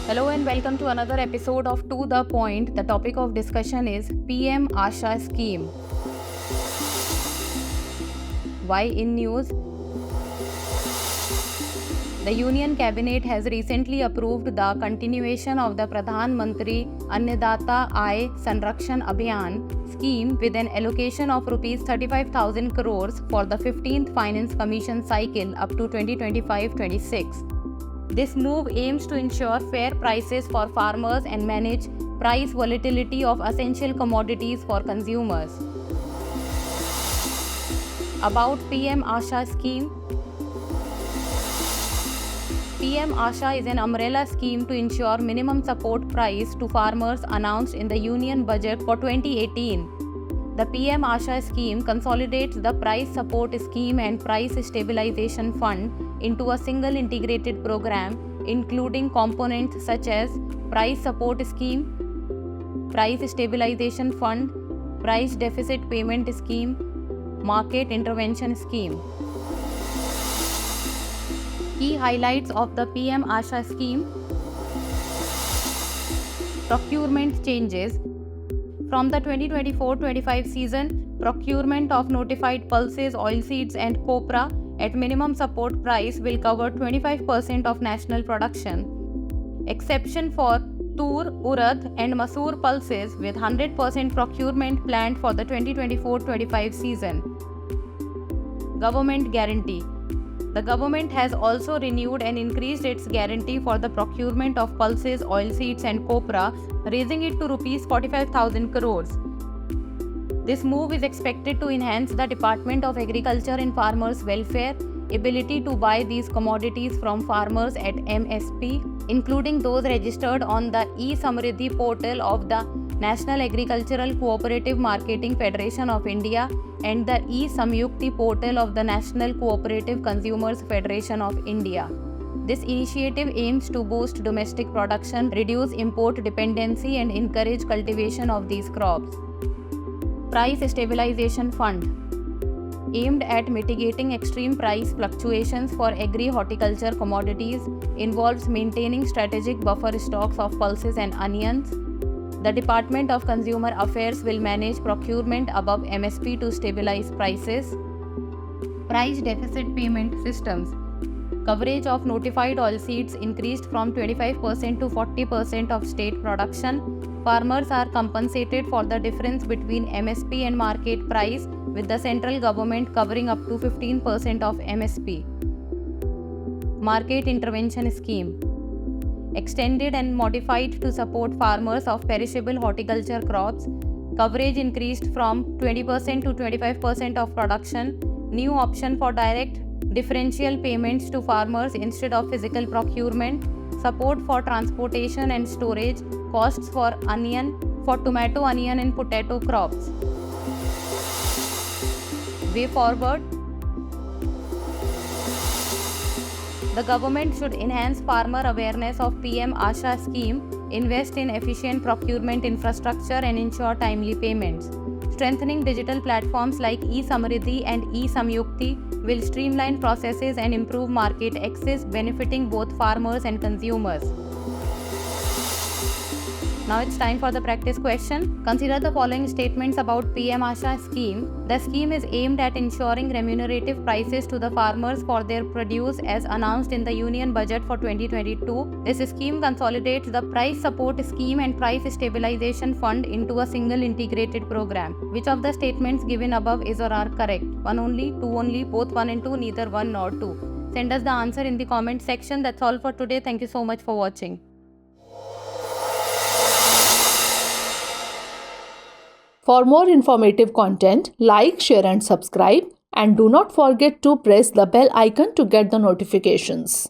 Hello and welcome to another episode of To The Point. The topic of discussion is PM Asha scheme. Why in news? The Union Cabinet has recently approved the continuation of the Pradhan Mantri Annadata Aay Sanrakshan Abhiyan scheme with an allocation of Rs 35,000 crores for the 15th Finance Commission cycle up to 2025-26. This move aims to ensure fair prices for farmers and manage price volatility of essential commodities for consumers. About PM Asha scheme. PM Asha is an umbrella scheme to ensure minimum support price to farmers announced in the Union Budget for 2018. The PM Asha scheme consolidates the Price Support Scheme and Price Stabilization Fund into a single integrated program, including components such as Price Support Scheme, Price Stabilization Fund, Price Deficit Payment Scheme, Market Intervention Scheme. Key highlights of the PM Asha scheme. Procurement changes. From the 2024-25 season, procurement of notified pulses, oilseeds and copra at minimum support price will cover 25% of national production. Exception for tur, urad and masoor pulses with 100% procurement planned for the 2024-25 season. Government guarantee. The government has also renewed and increased its guarantee for the procurement of pulses, oilseeds and copra, raising it to Rs 45,000 crores. This move is expected to enhance the Department of Agriculture and Farmers' Welfare ability to buy these commodities from farmers at MSP, including those registered on the e-Samriddhi portal of the National Agricultural Cooperative Marketing Federation of India and the e-Samyukti portal of the National Cooperative Consumers Federation of India. This initiative aims to boost domestic production, reduce import dependency and encourage cultivation of these crops. Price Stabilization Fund, aimed at mitigating extreme price fluctuations for agri-horticulture commodities, involves maintaining strategic buffer stocks of pulses and onions. The Department of Consumer Affairs will manage procurement above MSP to stabilize prices. Price Deficit Payment Systems. Coverage of notified oilseeds increased from 25% to 40% of state production. Farmers are compensated for the difference between MSP and market price, with the central government covering up to 15% of MSP. Market Intervention Scheme, extended and modified to support farmers of perishable horticulture crops. Coverage increased from 20% to 25% of production. New option for direct differential payments to farmers instead of physical procurement. Support for transportation and storage. Costs for tomato, onion and potato crops. Way forward. The government should enhance farmer awareness of PM Asha scheme, invest in efficient procurement infrastructure and ensure timely payments. Strengthening digital platforms like e-Samriddhi and e-Samyukti will streamline processes and improve market access, benefiting both farmers and consumers. Now it's time for the practice question. Consider the following statements about PM Asha scheme. The scheme is aimed at ensuring remunerative prices to the farmers for their produce as announced in the Union Budget for 2022. This scheme consolidates the Price Support Scheme and Price Stabilization Fund into a single integrated program. Which of the statements given above is or are correct? 1 only, 2 only, both 1 and 2, neither 1 nor 2. Send us the answer in the comment section. That's all for today. Thank you so much for watching. For more informative content, like, share and subscribe, and do not forget to press the bell icon to get the notifications.